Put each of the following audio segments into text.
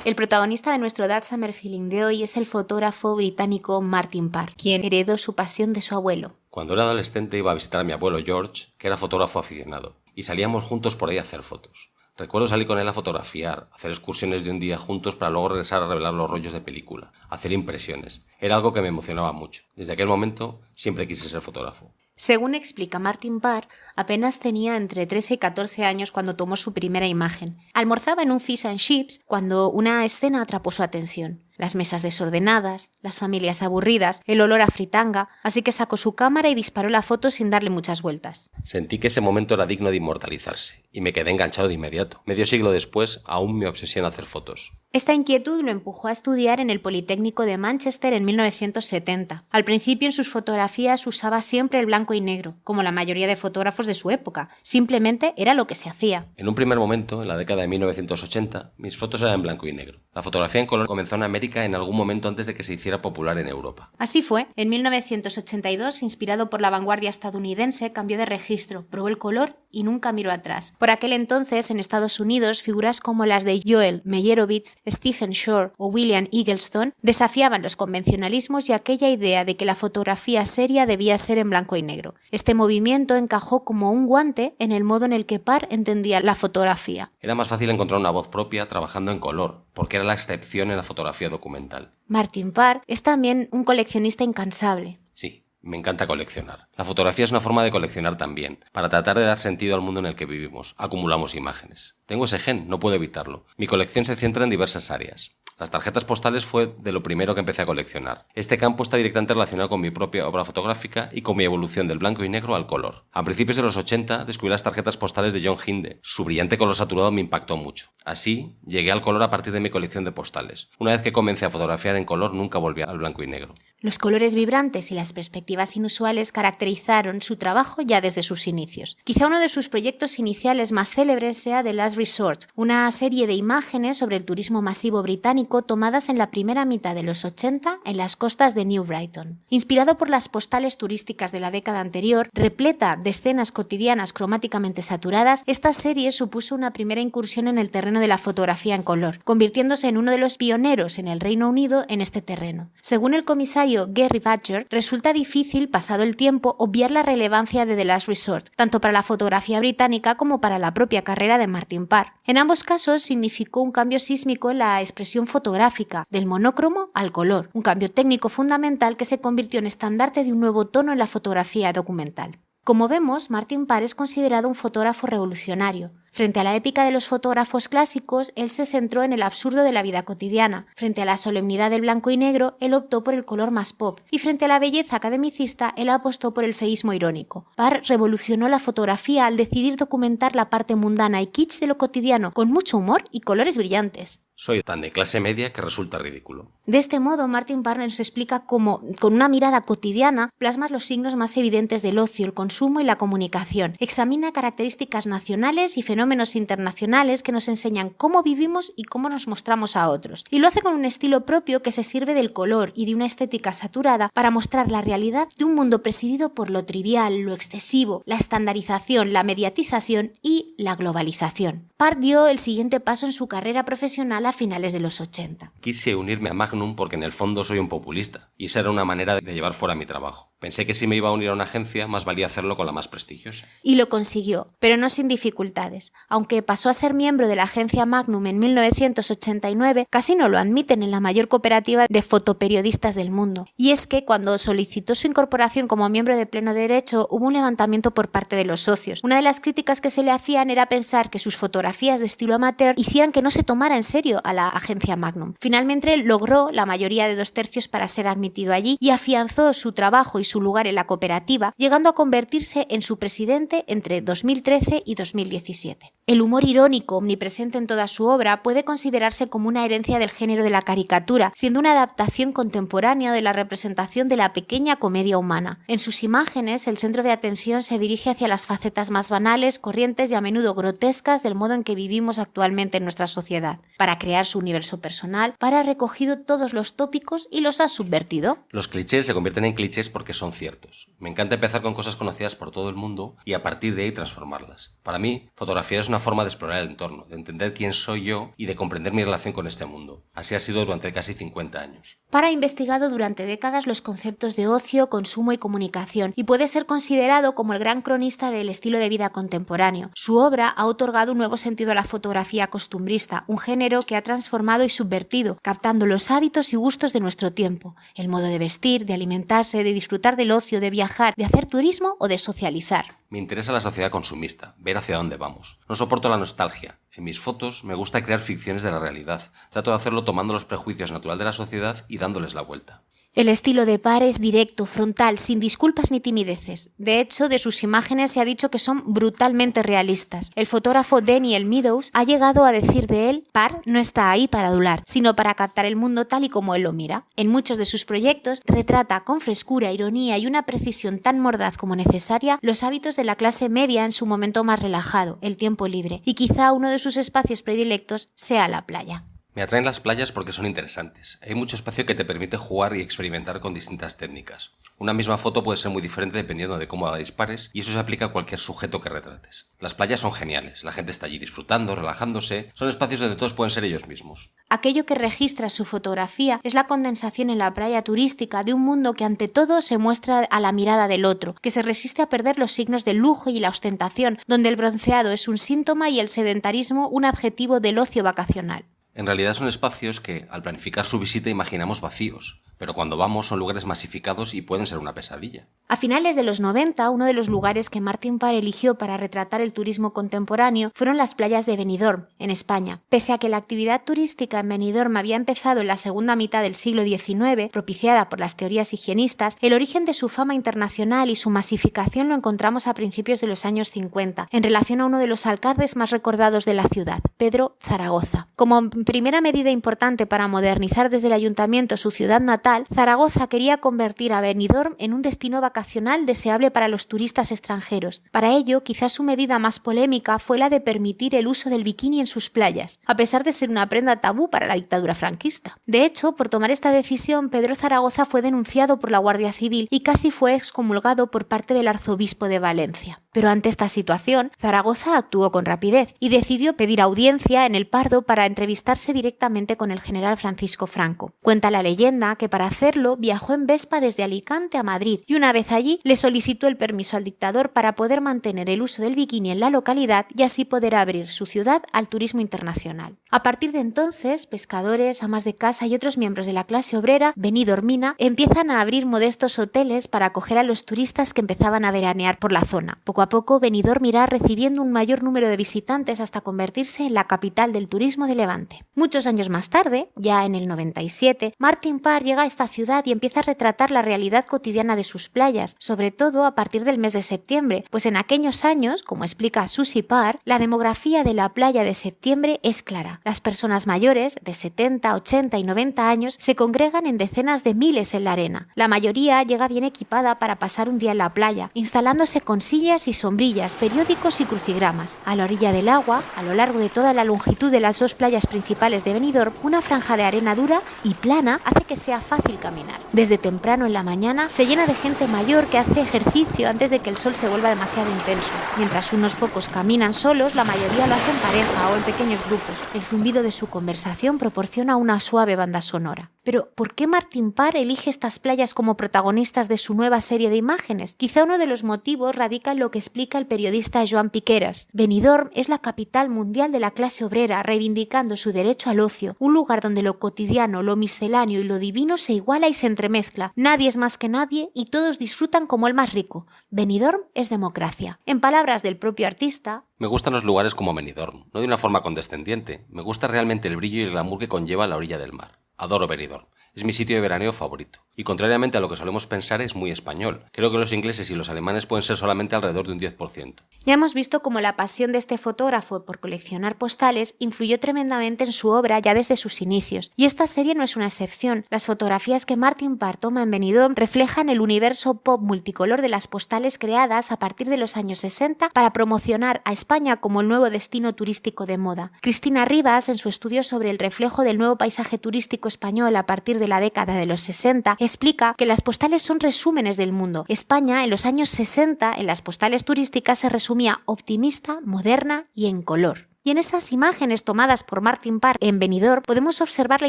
El protagonista de nuestro That Summer Feeling de hoy es el fotógrafo británico Martin Parr, quien heredó su pasión de su abuelo. Cuando era adolescente iba a visitar a mi abuelo George, que era fotógrafo aficionado, y salíamos juntos por ahí a hacer fotos. Recuerdo salir con él a fotografiar, hacer excursiones de un día juntos para luego regresar a revelar los rollos de película, hacer impresiones. Era algo que me emocionaba mucho. Desde aquel momento siempre quise ser fotógrafo. Según explica Martin Parr, apenas tenía entre 13 y 14 años cuando tomó su primera imagen. Almorzaba en un fish and chips cuando una escena atrapó su atención. Las mesas desordenadas, las familias aburridas, el olor a fritanga, así que sacó su cámara y disparó la foto sin darle muchas vueltas. Sentí que ese momento era digno de inmortalizarse, y me quedé enganchado de inmediato. Medio siglo después, aún me obsesiona hacer fotos. Esta inquietud lo empujó a estudiar en el Politécnico de Manchester en 1970. Al principio en sus fotografías usaba siempre el blanco y negro, como la mayoría de fotógrafos de su época. Simplemente era lo que se hacía. En un primer momento, en la década de 1980, mis fotos eran en blanco y negro. La fotografía en color comenzó en América en algún momento antes de que se hiciera popular en Europa. Así fue. En 1982, inspirado por la vanguardia estadounidense, cambió de registro, probó el color y nunca miró atrás. Por aquel entonces, en Estados Unidos, figuras como las de Joel Meyerowitz, Stephen Shore o William Eggleston desafiaban los convencionalismos y aquella idea de que la fotografía seria debía ser en blanco y negro. Este movimiento encajó como un guante en el modo en el que Parr entendía la fotografía. Era más fácil encontrar una voz propia trabajando en color, porque era la excepción en la fotografía documental. Martin Parr es también un coleccionista incansable. Sí. Me encanta coleccionar. La fotografía es una forma de coleccionar también, para tratar de dar sentido al mundo en el que vivimos. Acumulamos imágenes. Tengo ese gen, no puedo evitarlo. Mi colección se centra en diversas áreas. Las tarjetas postales fue de lo primero que empecé a coleccionar. Este campo está directamente relacionado con mi propia obra fotográfica y con mi evolución del blanco y negro al color. A principios de los 80 descubrí las tarjetas postales de John Hinde. Su brillante color saturado me impactó mucho. Así, llegué al color a partir de mi colección de postales. Una vez que comencé a fotografiar en color, nunca volví al blanco y negro. Los colores vibrantes y las perspectivas inusuales caracterizaron su trabajo ya desde sus inicios. Quizá uno de sus proyectos iniciales más célebres sea The Last Resort, una serie de imágenes sobre el turismo masivo británico tomadas en la primera mitad de los 80 en las costas de New Brighton. Inspirado por las postales turísticas de la década anterior, repleta de escenas cotidianas cromáticamente saturadas, esta serie supuso una primera incursión en el terreno de la fotografía en color, convirtiéndose en uno de los pioneros en el Reino Unido en este terreno. Según el comisario Gary Badger, resulta difícil, pasado el tiempo, obviar la relevancia de The Last Resort, tanto para la fotografía británica como para la propia carrera de Martin Parr. En ambos casos significó un cambio sísmico en la expresión fotográfica, del monócromo al color, un cambio técnico fundamental que se convirtió en estandarte de un nuevo tono en la fotografía documental. Como vemos, Martin Parr es considerado un fotógrafo revolucionario. Frente a la épica de los fotógrafos clásicos, él se centró en el absurdo de la vida cotidiana. Frente a la solemnidad del blanco y negro, él optó por el color más pop. Y frente a la belleza academicista, él apostó por el feísmo irónico. Parr revolucionó la fotografía al decidir documentar la parte mundana y kitsch de lo cotidiano, con mucho humor y colores brillantes. Soy tan de clase media que resulta ridículo. De este modo, Martin Parr nos explica cómo, con una mirada cotidiana, plasma los signos más evidentes del ocio, el consumo y la comunicación. Examina características nacionales y fenómenos internacionales que nos enseñan cómo vivimos y cómo nos mostramos a otros. Y lo hace con un estilo propio que se sirve del color y de una estética saturada para mostrar la realidad de un mundo presidido por lo trivial, lo excesivo, la estandarización, la mediatización y la globalización. Parr dio el siguiente paso en su carrera profesional a finales de los 80. Quise unirme a Magnum porque en el fondo soy un populista, y esa era una manera de llevar fuera mi trabajo. Pensé que si me iba a unir a una agencia, más valía hacerlo con la más prestigiosa. Y lo consiguió, pero no sin dificultades. Aunque pasó a ser miembro de la agencia Magnum en 1989, casi no lo admiten en la mayor cooperativa de fotoperiodistas del mundo. Y es que cuando solicitó su incorporación como miembro de pleno derecho, hubo un levantamiento por parte de los socios. Una de las críticas que se le hacían era pensar que sus fotografías de estilo amateur hicieran que no se tomara en serio a la agencia Magnum. Finalmente logró la mayoría de 2/3 para ser admitido allí y afianzó su trabajo y su lugar en la cooperativa, llegando a convertirse en su presidente entre 2013 y 2017. El humor irónico, omnipresente en toda su obra, puede considerarse como una herencia del género de la caricatura, siendo una adaptación contemporánea de la representación de la pequeña comedia humana. En sus imágenes, el centro de atención se dirige hacia las facetas más banales, corrientes y a menudo grotescas del modo modo en que vivimos actualmente en nuestra sociedad. Para crear su universo personal, Parr ha recogido todos los tópicos y los ha subvertido. Los clichés se convierten en clichés porque son ciertos. Me encanta empezar con cosas conocidas por todo el mundo y a partir de ahí transformarlas. Para mí, fotografiar es una forma de explorar el entorno, de entender quién soy yo y de comprender mi relación con este mundo. Así ha sido durante casi 50 años. Parr ha investigado durante décadas los conceptos de ocio, consumo y comunicación y puede ser considerado como el gran cronista del estilo de vida contemporáneo. Su obra ha otorgado un nuevo sentido a la fotografía costumbrista, un género que ha transformado y subvertido, captando los hábitos y gustos de nuestro tiempo, el modo de vestir, de alimentarse, de disfrutar del ocio, de viajar, de hacer turismo o de socializar. Me interesa la sociedad consumista, ver hacia dónde vamos. No soporto la nostalgia. En mis fotos me gusta crear ficciones de la realidad. Trato de hacerlo tomando los prejuicios naturales de la sociedad y dándoles la vuelta. El estilo de Parr es directo, frontal, sin disculpas ni timideces. De hecho, de sus imágenes se ha dicho que son brutalmente realistas. El fotógrafo Daniel Meadows ha llegado a decir de él: Parr no está ahí para adular, sino para captar el mundo tal y como él lo mira. En muchos de sus proyectos retrata con frescura, ironía y una precisión tan mordaz como necesaria los hábitos de la clase media en su momento más relajado, el tiempo libre, y quizá uno de sus espacios predilectos sea la playa. Me atraen las playas porque son interesantes. Hay mucho espacio que te permite jugar y experimentar con distintas técnicas. Una misma foto puede ser muy diferente dependiendo de cómo la dispares y eso se aplica a cualquier sujeto que retrates. Las playas son geniales, la gente está allí disfrutando, relajándose, son espacios donde todos pueden ser ellos mismos. Aquello que registra su fotografía es la condensación en la playa turística de un mundo que ante todo se muestra a la mirada del otro, que se resiste a perder los signos del lujo y la ostentación, donde el bronceado es un síntoma y el sedentarismo un adjetivo del ocio vacacional. En realidad son espacios que, al planificar su visita, imaginamos vacíos, pero cuando vamos son lugares masificados y pueden ser una pesadilla. A finales de los 90, uno de los lugares que Martin Parr eligió para retratar el turismo contemporáneo fueron las playas de Benidorm, en España. Pese a que la actividad turística en Benidorm había empezado en la segunda mitad del siglo XIX, propiciada por las teorías higienistas, el origen de su fama internacional y su masificación lo encontramos a principios de los años 50, en relación a uno de los alcaldes más recordados de la ciudad, Pedro Zaragoza. Como primera medida importante para modernizar desde el ayuntamiento su ciudad natal, Zaragoza quería convertir a Benidorm en un destino vacacional deseable para los turistas extranjeros. Para ello, quizás su medida más polémica fue la de permitir el uso del bikini en sus playas, a pesar de ser una prenda tabú para la dictadura franquista. De hecho, por tomar esta decisión, Pedro Zaragoza fue denunciado por la Guardia Civil y casi fue excomulgado por parte del arzobispo de Valencia. Pero ante esta situación, Zaragoza actuó con rapidez y decidió pedir audiencia en el Pardo para entrevistarse directamente con el general Francisco Franco. Cuenta la leyenda que para hacerlo viajó en Vespa desde Alicante a Madrid y una vez allí le solicitó el permiso al dictador para poder mantener el uso del bikini en la localidad y así poder abrir su ciudad al turismo internacional. A partir de entonces, pescadores, amas de casa y otros miembros de la clase obrera benidormina empiezan a abrir modestos hoteles para acoger a los turistas que empezaban a veranear por la zona. Poco a poco, Benidorm irá recibiendo un mayor número de visitantes hasta convertirse en la capital del turismo de Levante. Muchos años más tarde, ya en el 97, Martin Parr llega a esta ciudad y empieza a retratar la realidad cotidiana de sus playas, sobre todo a partir del mes de septiembre, pues en aquellos años, como explica Susie Parr, la demografía de la playa de septiembre es clara. Las personas mayores, de 70, 80 y 90 años, se congregan en decenas de miles en la arena. La mayoría llega bien equipada para pasar un día en la playa, instalándose con sillas y sombrillas, periódicos y crucigramas. A la orilla del agua, a lo largo de toda la longitud de las dos playas principales de Benidorm, una franja de arena dura y plana hace que sea fácil caminar. Desde temprano en la mañana se llena de gente mayor que hace ejercicio antes de que el sol se vuelva demasiado intenso. Mientras unos pocos caminan solos, la mayoría lo hace en pareja o en pequeños grupos. El zumbido de su conversación proporciona una suave banda sonora. Pero, ¿por qué Martin Parr elige estas playas como protagonistas de su nueva serie de imágenes? Quizá uno de los motivos radica en lo que explica el periodista Joan Piqueras. Benidorm es la capital mundial de la clase obrera, reivindicando su derecho al ocio, un lugar donde lo cotidiano, lo misceláneo y lo divino se iguala y se entremezcla. Nadie es más que nadie y todos disfrutan como el más rico. Benidorm es democracia. En palabras del propio artista: me gustan los lugares como Benidorm, no de una forma condescendiente. Me gusta realmente el brillo y el glamour que conlleva la orilla del mar. Adoro Benidorm. Es mi sitio de veraneo favorito. Y contrariamente a lo que solemos pensar, es muy español. Creo que los ingleses y los alemanes pueden ser solamente alrededor de un 10%. Ya hemos visto cómo la pasión de este fotógrafo por coleccionar postales influyó tremendamente en su obra ya desde sus inicios. Y esta serie no es una excepción. Las fotografías que Martin Parr toma en Benidorm reflejan el universo pop multicolor de las postales creadas a partir de los años 60 para promocionar a España como el nuevo destino turístico de moda. Cristina Rivas, en su estudio sobre el reflejo del nuevo paisaje turístico español a partir de la década de los 60, explica que las postales son resúmenes del mundo. España, en los años 60, en las postales turísticas se resumía optimista, moderna y en color. Y en esas imágenes tomadas por Martin Parr en Benidorm podemos observar la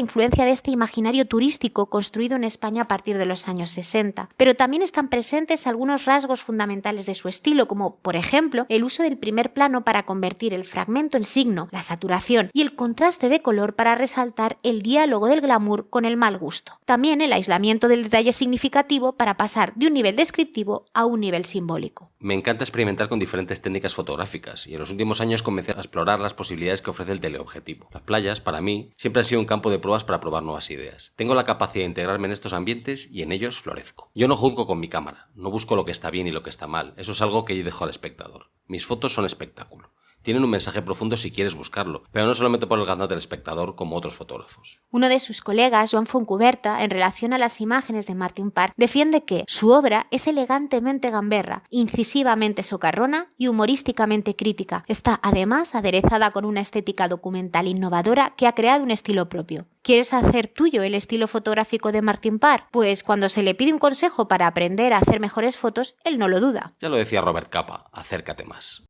influencia de este imaginario turístico construido en España a partir de los años 60. Pero también están presentes algunos rasgos fundamentales de su estilo, como por ejemplo el uso del primer plano para convertir el fragmento en signo, la saturación y el contraste de color para resaltar el diálogo del glamour con el mal gusto. También el aislamiento del detalle significativo para pasar de un nivel descriptivo a un nivel simbólico. Me encanta experimentar con diferentes técnicas fotográficas y en los últimos años comencé a explorar las posibilidades que ofrece el teleobjetivo. Las playas, para mí, siempre han sido un campo de pruebas para probar nuevas ideas. Tengo la capacidad de integrarme en estos ambientes y en ellos florezco. Yo no juzgo con mi cámara, no busco lo que está bien y lo que está mal, eso es algo que yo dejo al espectador. Mis fotos son espectáculo. Tienen un mensaje profundo si quieres buscarlo, pero no solamente por el ganas del espectador como otros fotógrafos. Uno de sus colegas, Joan Fontcuberta, en relación a las imágenes de Martin Parr, defiende que su obra es elegantemente gamberra, incisivamente socarrona y humorísticamente crítica. Está además aderezada con una estética documental innovadora que ha creado un estilo propio. ¿Quieres hacer tuyo el estilo fotográfico de Martin Parr? Pues cuando se le pide un consejo para aprender a hacer mejores fotos, él no lo duda. Ya lo decía Robert Capa, acércate más.